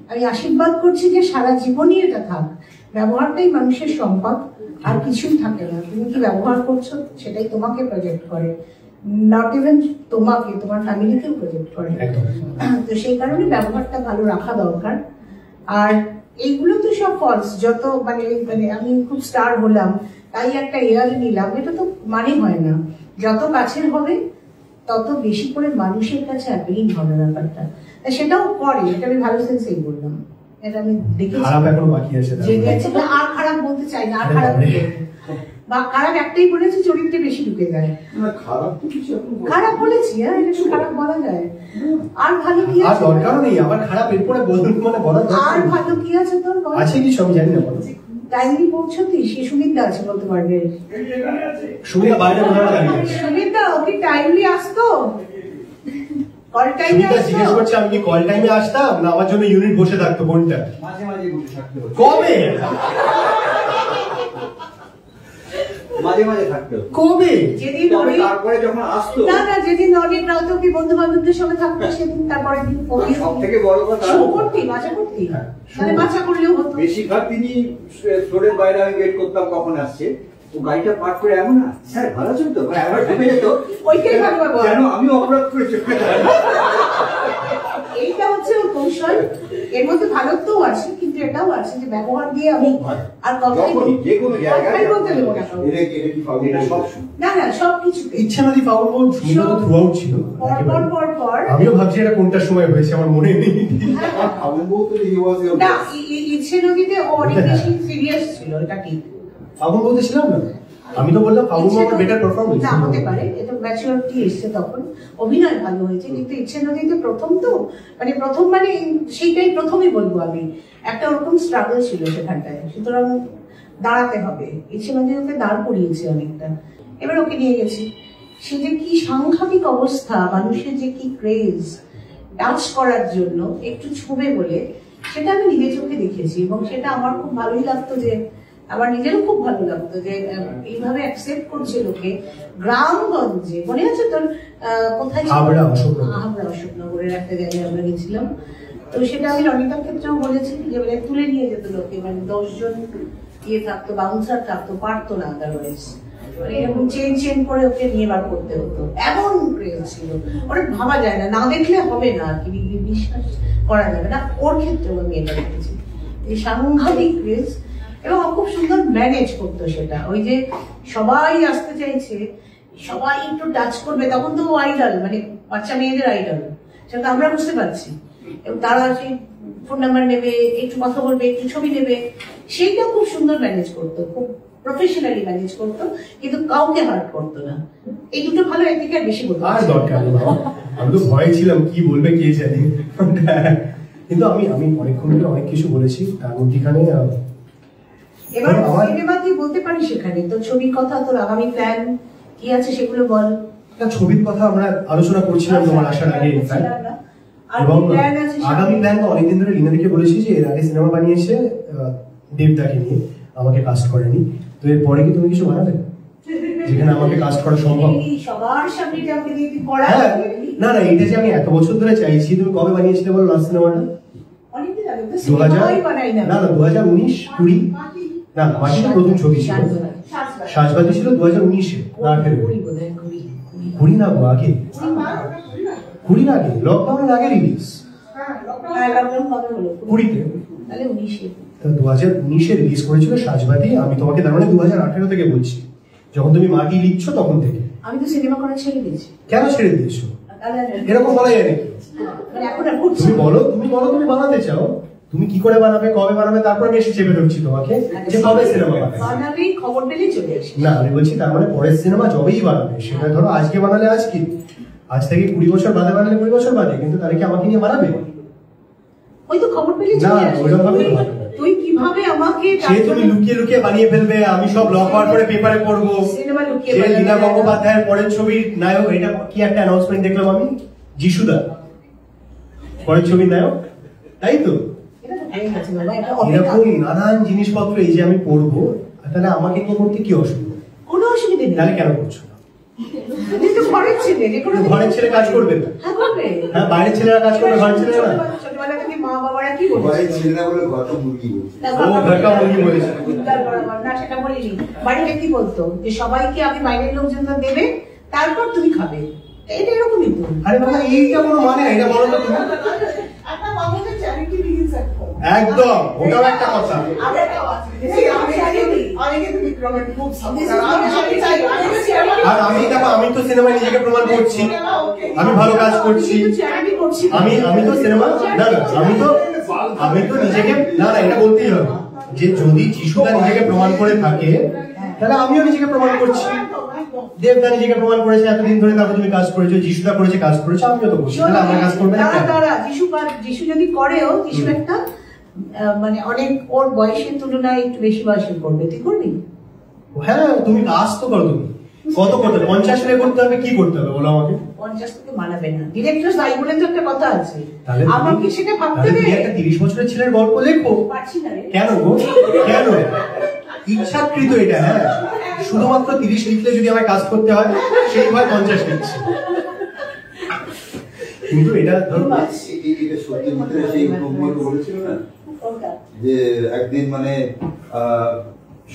আমি আশীর্বাদ করছি যে সারা জীবনই এটা থাক। ব্যবহারটাই মানুষের সম্পদ, আর কিছুই থাকে না। তুমি কি ব্যবহার করছো সেটাই তোমাকে প্রজেক্ট করে, নট ইভেন তোমাকে, তোমার ফ্যামিলিকেও প্রজেক্ট করে। তো সেই কারণে ব্যবহারটা ভালো রাখা দরকার। আর এইগুলো তো সব ফলস, যত মানে আমি খুব স্টার হলাম তাই একটা এয়ার নিলাম, এটা তো মানে হয় না। যত কাছের হবে তত বেশি করে মানুষের কাছে অ্যাপিলিং হবে ব্যাপারটা, সেটাও করে। এটা আমি ভালো সেন্সেই বললাম। এটা আমি দেখেছি। খারাপ এখনো বাকি আছে। যে গেছে না, আর খারাপ বলতে চাই না, আর খারাপ বলতে। বা খারাপ একটাই বলেছি, চরিত্রে বেশি ঢুকে যায়। খারাপ বলেছি, হ্যাঁ, এটা তো খারাপ বলা যায়। আর ভালো কি আর আছে? দরকারও নেই আবার খারাপ এরপরে বলতে, মানে বলার আর দরকার নেই। ভালো কি আছে তোর? আছে কিছু আমি জানি না। বলো টাইমলি পৌঁছতি, সে সুমিতদা আছে বলতে পারবে। সুমিতা বাইরে কোথাও দাঁড়িয়ে আছে। সুমিতদা ও কি টাইমলি আসতো? কল টাইমে সুমিতা আসতো? জিজ্ঞেস করছে আমি কি কল টাইমে আসতাম না আমার জন্য ইউনিট বসে থাকতো, কোনটা? মাঝে মাঝে বসে থাকতে হতো। কবে মাঝে মাঝে থাকতে হতো। কবে? যেদিন তবে অনেক, তারপরে যখন আসতো, না না, যেদিন অনেক রাউতকি বন্ধু বান্ধবদের সঙ্গে থাকতো সেদিন, তারপরে দিন সব থেকে বড় কথা, শো করতি, মাচা করতি। হ্যাঁ, মানে মাচা করলেও হতো। বেশিরভাগ তিনি ফ্লোরের বাইরে আমি ওয়েট করতাম কখন আসছে। ও গাড়িটা পার্ক করে এমন না, স্যার ভালো আছেন তো, মানে একবার ঢুকে যেত, ওইটাই ভালো ব্যবহার। যেন আমি অপরাধ করে চলে যাই। এইটা হচ্ছে ওর কৌশল। এর মধ্যে ভালোত্বও আছে, কিন্তু এটাও আছে যে ব্যবহার দিয়ে আমি আর কথাই যখনই যে কোনো জায়গায় কথাই বলতে দেবো না কাউকে। এটা কি পাবো, এটা সব না না, সব কিছুতে ইচ্ছা নদী পাওয়ার পর সুমিতা তো থ্রু আউট ছিল পর পর পর। আমিও ভাবছি এটা কোনটা সময় হয়েছে আমার মনে নেই। আমি বলতে না, ইচ্ছে নদীতে ও অনেক বেশি সিরিয়াস ছিল, এটা ঠিক। ফাগুন বলতেছিলাম না, আমি তো বললাম ফাগুন আমার বেটার পারফরমেন্স। না হতে পারে, এটা ম্যাচুরিটি এসছে তখন, অভিনয় ভালো হয়েছে, কিন্তু ইচ্ছে নদীতে প্রথম তো, মানে প্রথম মানে সেইটাই প্রথমই বলবো আমি, একটা ওরকম স্ট্রাগল ছিল সেখানটায়, সুতরাং দাঁড়াতে হবে। ইচ্ছে নদী ওকে দাঁড় করিয়েছে অনেকটা, এবার ওকে নিয়ে গেছি। সে যে কি সাংঘাতিক অবস্থা, মানুষের যে কি ক্রেজ ডান্স করার জন্য, একটু ছুবে বলে, সেটা আমি নিজের চোখে দেখেছি, এবং সেটা আমার খুব ভালোই লাগতো, যে আমার নিজেরও খুব ভালো লাগতো যে এইভাবে অ্যাকসেপ্ট করছে লোকে গ্রামগঞ্জে। মনে আছে তোর কোথায় ছিল? হাবড়া, অশোকনগর। হাবড়া, অশোকনগরের একটা জায়গায় আমরা গেছিলাম। তো সেটা আমি রনিতার ক্ষেত্রেও বলেছি যে মানে তুলে নিয়ে যেত লোকে, মানে 10 জন ইয়ে থাকতো, বাউন্সার থাকতো, পারতো না আদারওয়াইজ, মানে এরকম চেন চেন করে ওকে নিয়ে বার করতে হতো, এমন ক্রেজ ছিল। ওটা ভাবা যায় না, না দেখলে হবে না আর কি, বিশ্বাস করা যাবে না। ওর ক্ষেত্রেও আমি এটা দেখেছি, এই সাংঘাতিক ক্রেজ, এবং খুব সুন্দর ম্যানেজ করতো সেটা। ওই যে সবাই আসতে চাইছে, সবাই একটু টাচ করবে, তখন তো আইডল, মানে বাচ্চা মেয়েদের আইডল, সেটা আমরা বুঝতে পারছি। এবং তারা সেই ফোন নাম্বার নেবে, একটু কথা বলবে, একটু ছবি নেবে, সেইটা খুব সুন্দর ম্যানেজ করতো, খুব প্রফেশনালি ম্যানেজ করতো, কিন্তু কাউকে হার্ট করতো না। এই দুটো ভালো, একদিকে আর বেশি বলতো আর দরকার নেই বাবা, আমি তো ভয় ছিলাম কি বলবে কে জানে। কিন্তু আমি অনেকক্ষণ ধরে অনেক কিছু বলেছি, তার মধ্যখানে এবার সিনেমা তুই বলতে পারিস সেখানে, তোর ছবির কথা, তোর আগামী প্ল্যান কি আছে সেগুলো বল। একটা ছবির কথা আমরা আলোচনা করছিলাম তোমার আসার আগে, আর এবং প্ল্যান আছে আগামী প্ল্যান তো অনেকদিন ধরে রিনাদিকে বলেছি যে এর আগে সিনেমা বানিয়েছে দেবদাকে নিয়ে, আমাকে কাস্ট করেনি, তো এর পরে কি তুমি কিছু বানাবে যেখানে আমাকে কাস্ট করা সম্ভব? সবার সামনে যে আমাকে দিয়ে তুই পড়া, হ্যাঁ, না না, এটা যে আমি এত বছর ধরে চাইছি, তুমি কবে বানিয়েছিলে বলো লাস্ট সিনেমাটা? অনেকদিন আগে তো 2000, সিনেমাই বানাই না। না 2019, 20, না মাটিটা প্রথম ছবি ছিল, সাজবাজি ছিল 2019-এ না 18-এ, 20 না গো, আগে 20 না আগে, লকডাউনের আগে রিলিজ, হ্যাঁ লকডাউন কবে হলো? 20-তে, তাহলে 19-এ। 2019-এ রিলিজ করেছিল সাজবাজি। আমি তোমাকে তার মানে 2018 থেকে বলছি, যখন তুমি মাটি লিখছো তখন থেকে। আমি তো সিনেমা করা ছেড়ে দিয়েছি। কেন ছেড়ে দিয়েছো? এরকম বলা যায় নাকি? মানে এখন আর করছি তুমি বলো তুমি বানাতে চাও, তুমি কি করে বানাবে, কবে বানাবে, তারপর আমি এসে চেপে ধরছি তোমাকে যে কবে সিনেমা বানাবে। বানাবেই খবর পেলেই চলে আসি। না আমি বলছি তার মানে পরের সিনেমা যবেই বানাবে, সেটা ধরো আজকে বানালে আজকে, আজ থেকে 20 বছর বাদে বানালে 20 বছর বাদে, কিন্তু তারা কি আমাকে নিয়ে বানাবে? ওই তো খবর পেলেই না, চলে আসি। ওইরকম ভাবে হবে না। তুই কিভাবে আমাকে সে তুমি লুকিয়ে লুকিয়ে বানিয়ে ফেলবে, আমি সব লক হওয়ার পরে পেপারে পড়বো সিনেমা লুকিয়ে যে বানাবে। লীনা গঙ্গোপাধ্যায়ের পরের ছবির নায়ক, এটা কি একটা অ্যানাউন্সমেন্ট দেখলাম আমি, যিশুদা পরের ছবির নায়ক, তাই তো? এটা তো হয়ে গেছে বাবা, এটা অপেক্ষা। এরকম নানান জিনিসপত্র এই যে আমি পড়বো, তাহলে আমাকে নিয়ে করতে কি অসুবিধা? কোনো অসুবিধা নেই। তাহলে কেন করছো না? তুই তো ঘরের ছেলে, যে কোনো ঘরের ছেলে কাজ করবে না? হ্যাঁ করবে। হ্যাঁ, বাইরের ছেলেরা কাজ করবে, ঘরের ছেলেরা না? ছোটবেলা থেকে মা বাবারা কি বলছে? ঘরে ছেলেরা বলে ঘরটা মুরগি বলছে। ও ঘরকা মুরগি বলেছে। না সেটা বলিনি, বাড়িতে কি বলতো যে সবাইকে আমি বাইরের লোকজন দেবে, তারপর তুমি খাবে, এটা এরকমই তো। আরে বাবা, এইটা কোনো মানে, এটা বলো তো তুমি। একটা মামাকে চ্যারিটি বিগিনস এট হোম। একদম, ওটাও একটা কথা। আর আমি দেখো, আমি তো সিনেমায় নিজেকে প্রমাণ করছি, আমি ভালো কাজ করছি, আমি তো সিনেমা, না না, আমি তো আমি তো নিজেকে না না এটা বলতেই হবে যে যদি যিশুদা নিজেকে প্রমাণ করে থাকে তাহলে আমিও নিজেকে প্রমাণ করছি। দেবদা নিজেকে প্রমাণ করেছে এতদিন ধরে, তারপর তুমি কাজ করেছো, যিশুদা করেছে কাজ করেছে, আমিও তো করছি, তাহলে আমরা কাজ করবে না কেন? যিশু যদি করেও, যিশু একটা মানে অনেক ওর বয়সের তুলনায় একটু বেশি বয়সের করবে, তুই করবি? হ্যাঁ তুমি কাজ তো করো, তুমি কত করতে 50 এ করতে হবে, কি করতে হবে বলো আমাকে? 50 থেকে মানাবে না, ডিরেক্টর তাই বলে তো একটা কথা আছে, তাহলে আমাকে সেটা ভাবতে তুমি দে। একটা 30 বছরের ছেলের গল্প লেখো। পারছি না রে। কেন গো? কেন? ইচ্ছাকৃত এটা। হ্যাঁ শুধুমাত্র 30 লিখলে যদি আমায় কাজ করতে হয় সেই ভয় 50 লিখছি, কিন্তু এটা ধরো এটা সত্যি ভিতরে সেই প্রজ্ঞাকে বলেছিল না যে একদিন মানে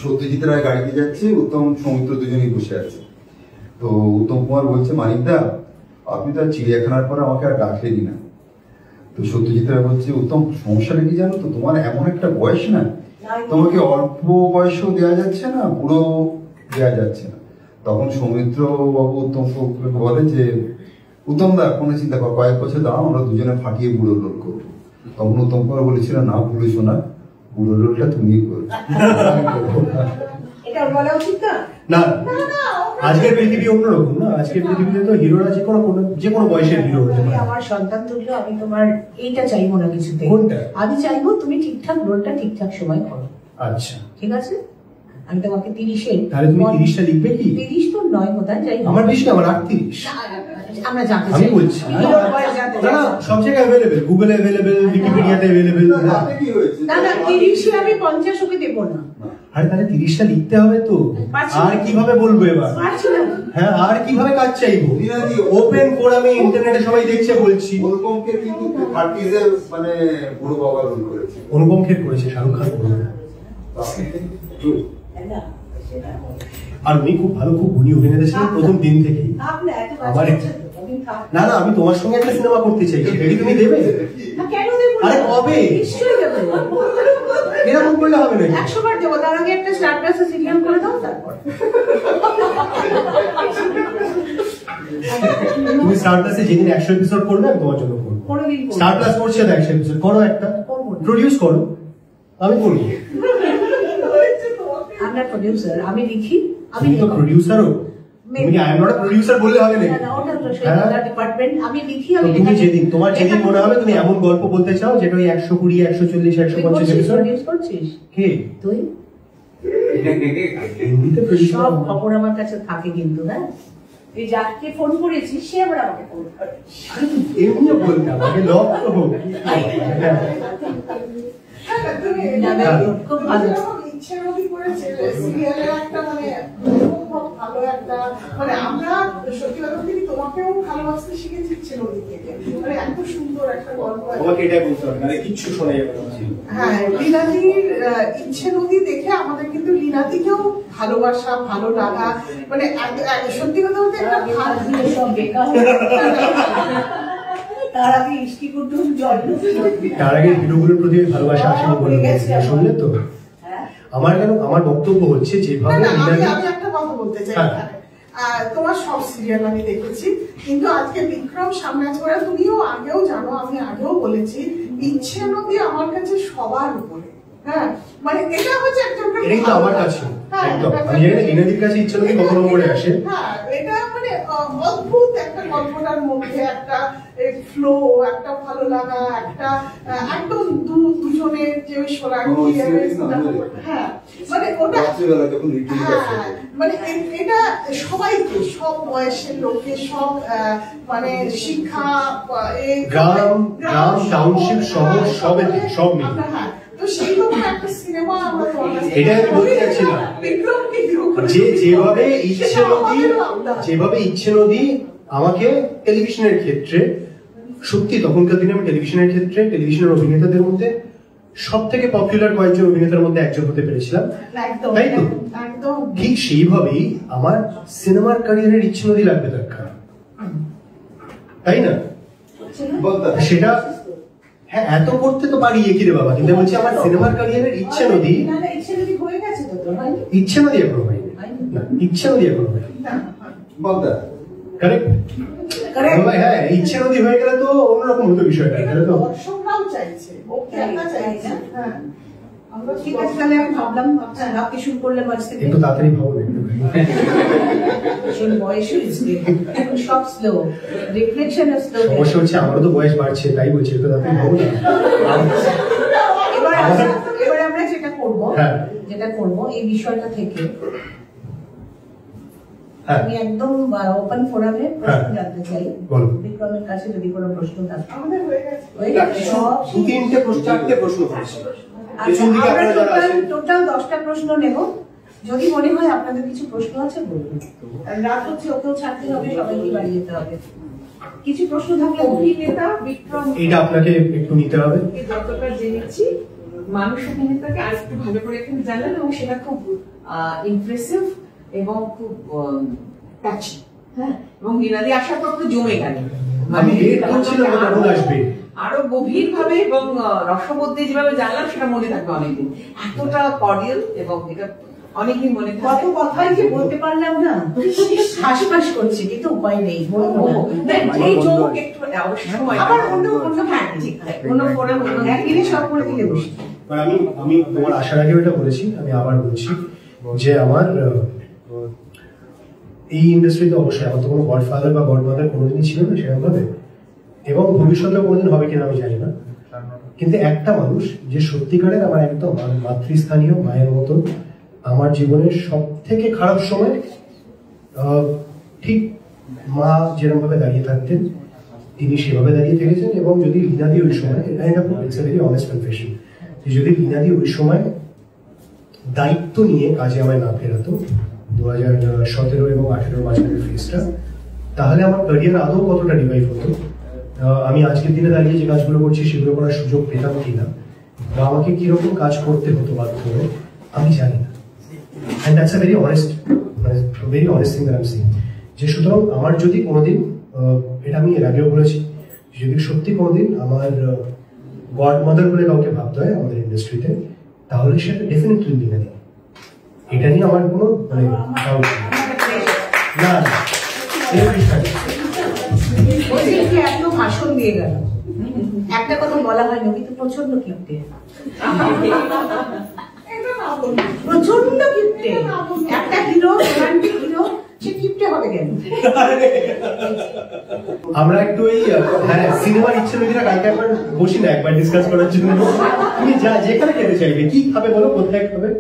সত্যজিৎ রায় গাড়িতে যাচ্ছে, উত্তম সৌমিত্র দুজনেই বসে আছে। তো উত্তম কুমার বলছে, মানিকদা আপনি তো আর চিড়িয়াখানার পর আমাকে আর ডাকলেনি না। তো সত্যজিৎ রায় বলছে, উত্তম সমস্যাটা কি জানো তো, তোমার এমন একটা বয়স না, তোমাকে অল্প বয়সও দেওয়া যাচ্ছে না, বুড়ো দেওয়া যাচ্ছে না। তখন সৌমিত্র বাবু উত্তমকে বলে যে, উত্তম দা কোনো চিন্তা কর, কয়েক বছর দাও, আমরা দুজনে ফাটিয়ে বুড়ো রোল করবো। তখন উত্তম কুমার বলেছিল, না বুড়ো শোনা, বুড়ো রোলটা তুমি করবে। এটা বলা উচিত না। না আজকের পৃথিবী অন্যরকম না, আজকের পৃথিবীতে তো হিরোরা যে কোনো বয়সের হিরো হতে পারে। আমার সন্তান তুল্য আমি তোমার এইটা চাইবো না কিছুতে। কোনটা? আমি চাইবো তুমি ঠিকঠাক রোলটা ঠিকঠাক সময় করো। আচ্ছা ঠিক আছে, আমি তোমাকে 30-এর, তাহলে তুমি 30টা লিখবে কি? 30 তো নয় বোধহয়, যাই হোক। আমার বেশি, আমার 38। আমরা জানতে আমি চাই, বলছি হিরোর বয়স জানতে না চাই। না, সব জায়গায় অ্যাভেলেবেল, গুগলে অ্যাভেলেবেল, উইকিপিডিয়াতে অ্যাভেলেবেল। তাতে কি হয়েছে? না না, 30-এ আমি 50 ওকে দেবো না। আরে তাহলে 30টা লিখতে হবে তো, পারছি আর না। কিভাবে বলবো এবার? পারছি না। হ্যাঁ আর কিভাবে কাজ চাইবো? ওপেন ফোরামে ইন্টারনেটে সবাই দেখছে বলছি। অনুপমকে কিন্তু 30s এ মানে বুড়ো বাবা রোল করেছে। অনুপম খের করেছে, শাহরুখ খান করেছে। আর উনি খুব ভালো, খুব গুণী অভিনেতা ছিলেন প্রথম দিন থেকেই। আমার না না, আমি তোমার সঙ্গে একটা সিনেমা করতে চাই, সেটা কি তুমি দেবে? কেন দেবো না? আরে কবে? নিশ্চয়ই দেবো। এরকম করলে হবে না। 100 বার দেবো, তার আগে একটা স্টার প্লাসে সিরিয়াল করে দাও, তারপর তুমি স্টার প্লাসে যেদিন 100 এপিসোড করবে আমি তোমার জন্য করবো। কোনোদিন করবো না। স্টার প্লাস করছে তো 100 এপিসোড করো, একটা করবো না। প্রডিউস করো, আমি করবো। আমরা প্রডিউসার, আমি লিখি, আমি তুমি তো প্রডিউসারও, তুমি কি I am not a producer বললে হবে না? না না, ওটা তো সেই হ্যাঁ। ডিপার্টমেন্ট, আমি লিখি, তো আমি তুমি যেদিন তোমার যেদিন মনে হবে তুমি এমন গল্প বলতে চাও যেটা ওই 120, 140, 150 এপিসোড। প্রডিউস করছিস কে? তুই? হিন্দিতে প্রডিউস সব খবর আমার কাছে থাকে কিন্তু, হ্যাঁ। এই যাকে ফোন করেছিস সে আবার আমাকে ফোন করে। এমনিও বলতে আমাকে লক তো হোক। খুব ভালো। ইচ্ছেমতি করেছে সিরিয়ালের একটা মানে খুব ভালো একটা মানে আমরা সত্যি কথা বলতে কি তোমাকেও ভালোবাসতে শিখেছি ইচ্ছেমতি থেকে, মানে এত সুন্দর একটা গল্প। তোমাকে এটাই বলতে হবে, মানে কিচ্ছু শোনা যাবে না। হ্যাঁ, লীনাদির ইচ্ছে নদী দেখে আমাদের কিন্তু লীনাদিকেও ভালোবাসা, ভালো লাগা, মানে সত্যি কথা বলতে একটা ভালো সব বেকার তার আগে ইষ্টি কুটুম জল। তার আগে হিরোগুলোর প্রতি ভালোবাসা আসেনি বলে শুনলে তো। আমার কেন, আমার বক্তব্য হচ্ছে যেভাবে আমি একটা কথা বলতে চাই এখানে। তোমার সব সিরিয়াল আমি দেখেছি, কিন্তু আজকে বিক্রম সামনে আছে বলে তুমিও আগেও জানো, আমি আগেও বলেছি, ইচ্ছে নদী আমার কাছে সবার উপরে। হ্যাঁ, মানে এটা হচ্ছে একজন, এটাই তো আমার কাছে একদম, আমি জানি না লীনাদির কাছে ইচ্ছে নদী কখনো করে আসে। হ্যাঁ, এটা মানে অদ্ভুত একটা গল্পটার মধ্যে একটা ফ্লো, একটা ভালো লাগা, একটা একদম দুজনের যে ওই সোনালি, হ্যাঁ মানে ওটা, হ্যাঁ মানে এটা সবাইকে, সব বয়সের লোককে, সব মানে শিক্ষা, গ্রাম, টাউনশিপ, শহর, সব মিলে। হ্যাঁ, তো সেই রকম একটা সিনেমা আমরা এটা আমি বলতে চাচ্ছিলাম যে যেভাবে ইচ্ছে নদী আমাকে টেলিভিশনের ক্ষেত্রে, সত্যি তখনকার দিনে আমি টেলিভিশনের ক্ষেত্রে টেলিভিশনের অভিনেতাদের মধ্যে সব থেকে পপুলার কয়েকজন অভিনেতার মধ্যে একজন হতে পেরেছিলাম, তাই তো? ঠিক সেইভাবেই আমার সিনেমার ক্যারিয়ারের ইচ্ছে নদী লাগবে দরকার, তাই না? সেটা হ্যাঁ এত করতে তো পারি কি রে বাবা, কিন্তু বলছি আমার সিনেমার ক্যারিয়ারের ইচ্ছে নদী, ইচ্ছে নদী এখনো হয়নি, না ইচ্ছে নদী এখনো হয়নি, কারেক্ট? হ্যাঁ ইচ্ছে নদী হয়ে গেলে তো অন্যরকম হতো বিষয়টা, তাহলে তো দর্শকরাও চাইছে, ওকে একটা চাইছি। হ্যাঁ আমরা ঠিক আছে, তাহলে আমি ভাবলাম আপনি শুরু করলেন মাঝ থেকে। একটু তাড়াতাড়ি ভাবুন একটুখানি। ভীষণ বয়স হয়েছে, এখন সব স্লো, রিফ্লেকশন স্লো। সমস্যা হচ্ছে আমারও তো বয়স বাড়ছে, তাই বলছি একটু তাড়াতাড়ি ভাবুন না। এবার আমরা হ্যাঁ। যেটা করব এই বিষয়টা থেকে হ্যাঁ। আমি একদম ওপেন ফোরামে প্রশ্ন জানতে চাই। বলুন। বিক্রমের কাছে যদি কোনো প্রশ্ন থাকে। আমাদের হয়ে গেছে। হয়ে গেছে সব। দু তিনটে প্রশ্ন, চারটে প্রশ্ন করেছি। আচ্ছা, আমরা টোটাল 10টা প্রশ্ন নেব। যদি মনে হয় আপনাদের কিছু প্রশ্ন আছে বলুন। আর রাত হচ্ছে, ওকেও ছাড়তে হবে, সবাইকে বাড়ি যেতে হবে। কিছু প্রশ্ন থাকলে অভিনেতা বিক্রম এটা আপনাকে একটু নিতে হবে। যতটা জেনেছি মানুষ অভিনেতাকে আরেকটু ভালো করে এখানে জানলেন এবং সেটা খুব ইমপ্রেসিভ এবং খুব টাচি। হ্যাঁ, এবং লীনাদি আসার পর তো জমে গেল। আমি ওয়েট করছিলাম ও কখন আসবে। আরো গভীর ভাবে এবং রসবোধে যেভাবে জানলাম সেটা মনে থাকবে অনেকদিন। এতটা কর্ডিয়াল এবং এটা অনেকদিন মনে কত থাকবে। কথাই যে বলতে পারলাম না, হাসপাস করছি, কিন্তু উপায় নেই, বলবো না। এই যোগ একটু অবশ্যই সময় আবার অন্য হ্যাঁ ঠিক তাই অন্য ফোনে একদিনে সব করে দিলে বসি। আমি তোমার আসার আগেও এটা বলেছি, আমি আবার বলছি যে আমার এই ইন্ডাস্ট্রিতে অবশ্যই আমার তো কোনো গডফাদার বা গডমাদার কোনোদিনই ছিল না সেরকম ভাবে, এবং ভবিষ্যতে কোনোদিন হবে কিনা আমি জানি না। কিন্তু একটা মানুষ যে সত্যিকারের আমার একদম মাতৃস্থানীয় মায়ের মতো, আমার জীবনের সব থেকে খারাপ সময় ঠিক মা যেরকম ভাবে দাঁড়িয়ে থাকতেন তিনি সেভাবে দাঁড়িয়ে থেকেছেন। এবং যদি লীনাদি ওই সময়, এটা খুব it's a very honest confession, যদি লীনাদি ওই সময় দায়িত্ব নিয়ে কাজে আমায় না ফেরাতো 2017 এবং 2018 মাঝখানের ফেজটা, তাহলে আমার ক্যারিয়ার আদৌ কতটা রিভাইভ হতো, আমি আজকের দিনে দাঁড়িয়ে যে কাজগুলো করছি সেগুলো করার সুযোগ পেতাম কিনা, বা আমাকে কিরকম কাজ করতে হতো বাধ্য হয়ে, আমি জানি না। And that's a very honest thing that I am saying. যে সুতরাং আমার যদি কোনোদিন, এটা আমি এর আগেও বলেছি, যদি সত্যি কোনোদিন আমার গড মাদার বলে কাউকে ভাবতে হয় আমাদের ইন্ডাস্ট্রিতে, তাহলে সেটা ডেফিনেটলি লীনাদি। এটা নিয়ে আমার কোনো মানে ডাউট নেই। না এত ভাষণ দিয়ে গেল, একটা কথা বলা হয়নি, কিন্তু প্রচন্ড কিপ্টে, এটা না বলুন। প্রচন্ড কিপ্টে। একটা হিরো, রোমান্টিক হিরো, সে কিপ্টে হবে কেন? আমরা একটু এই হ্যাঁ সিনেমার ইচ্ছে নদীরা কালকে একবার বসি না, একবার ডিসকাস করার জন্য। তুমি যেখানে খেতে চাইবে, কি খাবে বলো, কোথায় খাবে?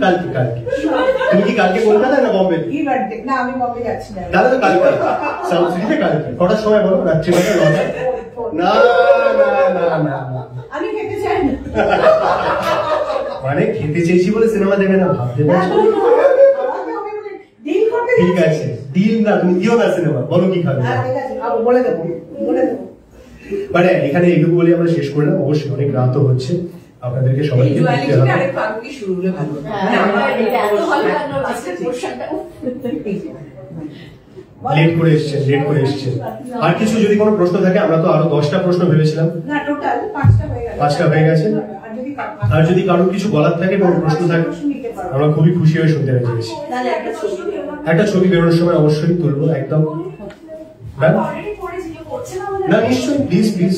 কালকে তুমি কি কালকে কলকাতা না বম্বে? না, আমি বম্বে যাচ্ছি না। তাহলে তো কালকে সাউথ সিটিতে কালকে কটার সময় বলো? রাত্রিবেলা 9টায়? না না না না না, আমি খেতে চাই না। মানে খেতে চেয়েছি বলে সিনেমা দেবে না, ভাবতে পারছো? ডিল করতে ঠিক আছে, ডিল না, তুমি দিও না সিনেমা, বলো কি খাবে। ঠিক আছে, বলে দেবো। মানে এখানে এইটুকু বলে আমরা শেষ করলাম। অবশ্যই অনেক রাতও হচ্ছে, আপনাদেরকে সবাইকে দেখতে হবে। আরেকটু আগে শুরু হলে ভালো। লেট করে এসছেন। আর কিছু যদি কোনো প্রশ্ন থাকে, আমরা তো আরো 10টা প্রশ্ন ভেবেছিলাম, না, টোটাল 5টা হয়ে গেছে। 5টা হয়ে গেছে। আর যদি কারোর কিছু বলার থাকে, কোনো প্রশ্ন থাকে, আমরা খুবই খুশি হয়ে শুনতে রাজি আছি। তাহলে একটা ছবি একটা ছবি বেরোনোর সময় অবশ্যই তুলবো একদম। না নিশ্চয়ই, প্লিজ।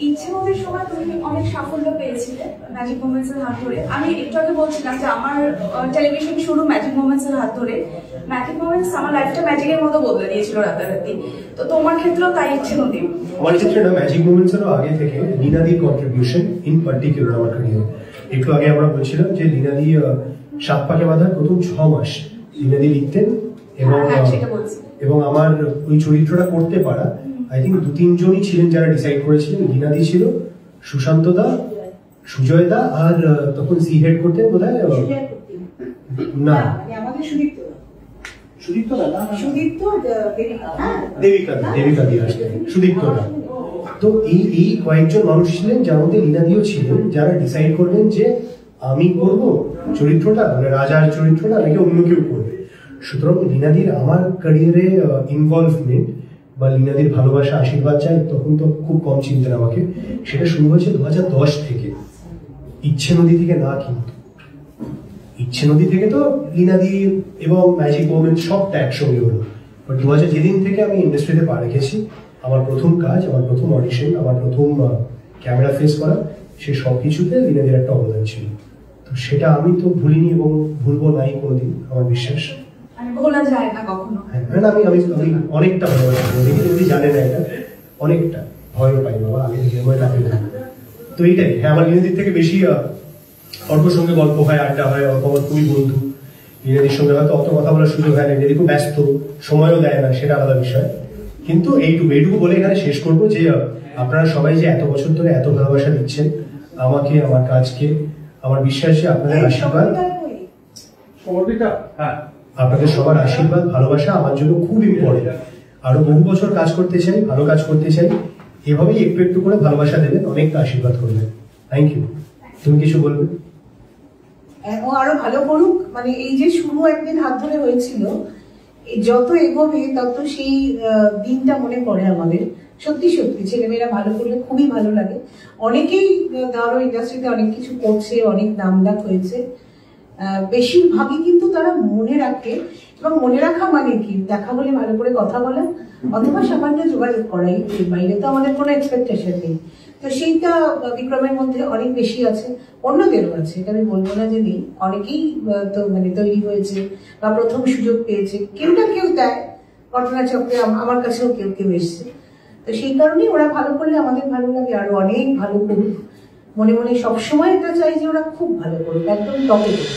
ইচ্ছে মতের সময় তুমি অনেক সাফল্য পেয়েছিলে ম্যাজিক মোমেন্টস এর হাত ধরে। আমি একটু আগে বলছিলাম যে আমার টেলিভিশন শুরু ম্যাজিক মোমেন্টস এর হাত ধরে। ম্যাজিক মোমেন্টস আমার লাইফটা ম্যাজিকের মতো বদলে দিয়েছিল রাতারাতি। তো তোমার ক্ষেত্রেও তাই ইচ্ছে নদী? আমার ক্ষেত্রে না, ম্যাজিক মোমেন্টস এরও আগে থেকে লীনাদির কন্ট্রিবিউশন ইন পার্টিকুলার আমার ক্যারিয়ার। একটু আগে আমরা বলছিলাম যে লীনাদি 7 পাকে বাঁধার প্রথম 6 মাস লীনাদি লিখতেন, এবং আমার ওই চরিত্রটা করতে পারা আই থিঙ্ক 2-3 জনই ছিলেন যারা ডিসাইড করেছিলেন। লীনাদি ছিল, সুশান্ত দা, সুজয় দা, আর তখন সি হেড করতেন বোধহয় না আমাদের সুদীপ্ত দেবিকা দিয়ে আসতেন, সুদীপ্ত দা। তো এই কয়েকজন মানুষ ছিলেন, যার মধ্যে লীনাদিও ছিলেন, যারা ডিসাইড করলেন যে আমি করব চরিত্রটা, মানে রাজার চরিত্রটা, নাকি অন্য কেউ করবে। সুতরাং লীনাদির আমার ক্যারিয়ারে ইনভলভমেন্ট বা লীনাদির ভালোবাসা, আশীর্বাদ চাই, তখন তো খুব কম চিনতেন আমাকে। সেটা শুরু হয়েছে 2010 থেকে, ইচ্ছে নদী থেকে না, কিন্তু ইচ্ছে নদী থেকে তো লীনাদি এবং ম্যাজিক মোমেন্ট সবটা একসঙ্গে হলো। বাট 2000 যেদিন থেকে আমি ইন্ডাস্ট্রিতে পা রেখেছি, আমার প্রথম কাজ, আমার প্রথম অডিশন, আমার প্রথম ক্যামেরা ফেস করা, সে সবকিছুতে লীনাদের একটা অবদান ছিল। তো সেটা আমি তো ভুলিনি এবং ভুলবো নাই কোনোদিন, আমার বিশ্বাস। মানে ভোলা যায় না কখনো। হ্যাঁ, আমি আমি আমি অনেকটা ভালোবাসি লীনাদিকে, যদি জানে না এটা, অনেকটা ভয়ও পাই বাবা, আগে থেকে ভয় লাগে না। তো এইটাই, হ্যাঁ, আমার লীনাদির থেকে বেশি অল্পর সঙ্গে গল্প হয়, আড্ডা হয়, অল্প আমার খুবই বন্ধু। লীনাদির সঙ্গে হয়তো অত কথা বলার সুযোগ হয় না, লীনাদি খুব ব্যস্ত, সময়ও দেয় না, সেটা আলাদা বিষয়। কিন্তু এইটুকু বলে এখানে শেষ করবো যে আপনারা সবাই যে এত বছর ধরে এত ভালোবাসা দিচ্ছেন আমাকে, আমার কাজকে, আমার বিশ্বাস যে আপনাদের আশীর্বাদ, আপনাদের সবার আশীর্বাদ ভালোবাসা আমার জন্য খুব ইম্পর্টেন্ট। আরো বহু বছর কাজ করতে চাই, ভালো কাজ করতে চাই, এভাবেই একটু একটু করে ভালোবাসা দেবেন, অনেকটা আশীর্বাদ করবেন। Thank you. তুমি কিছু বলবে? ও আরো ভালো করুক, মানে এই যে শুরু একদিন হাত ধরে হয়েছিল, যত এগোবে তত সেই দিনটা মনে পড়ে আমাদের। সত্যি সত্যি ছেলেমেয়েরা ভালো করলে খুবই ভালো লাগে। অনেকেই ধরো ইন্ডাস্ট্রিতে অনেক কিছু করছে, অনেক নামডাক হয়েছে, বেশিরভাগই কিন্তু তারা মনে রাখে। এবং মনে রাখা মানে কি, দেখা বলে ভালো করে কথা বলা, অথবা সামান্য যোগাযোগ করাই, এর বাইরে তো আমাদের কোনো এক্সপেকটেশন নেই। তো সেইটা বিক্রমের মধ্যে অনেক বেশি আছে, অন্যদেরও আছে, এটা আমি বলবো না যে নেই। অনেকেই তো মানে তৈরি হয়েছে বা প্রথম সুযোগ পেয়েছে, কেউ না কেউ দেয় ঘটনাচক্রে, আমার কাছেও কেউ কেউ এসছে। তো সেই কারণেই ওরা ভালো করলে আমাদের ভালো লাগে, আরো অনেক ভালো করুক। মনে মনে সবসময় এটা চাই যে ওরা খুব ভালো করুক, একদম টপে করুক।